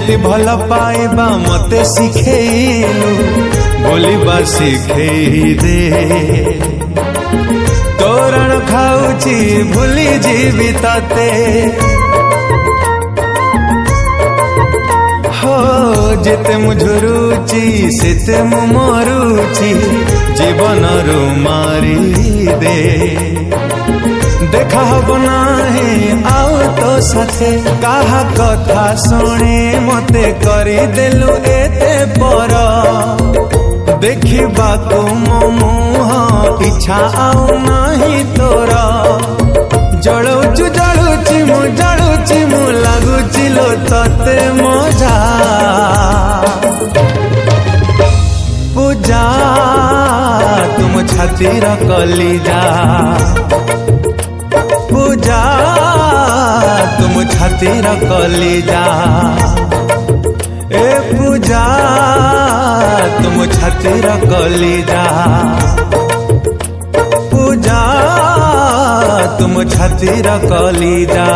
केमती भल पाइबा मते शिखेलु बोलिबा शिखेई दे तोरण खाऊची भूली जीवी ताते हो जेते मुझुरुची सेते मु मरुची जीवन रु मारी दे देखा हब नाही आउ तो साथे काहा कथा शुणे मते करी देलु एते पर देखिबा को मो मुह इच्छा आउ नाही तोर जळुची मु लागुची लो तते मजा पूजा तुम छातीर कलिजा पूजा तुम छातीर कलिजा ए पूजा तुम छातीर कलिजा पूजा तुम छातीर कलिजा।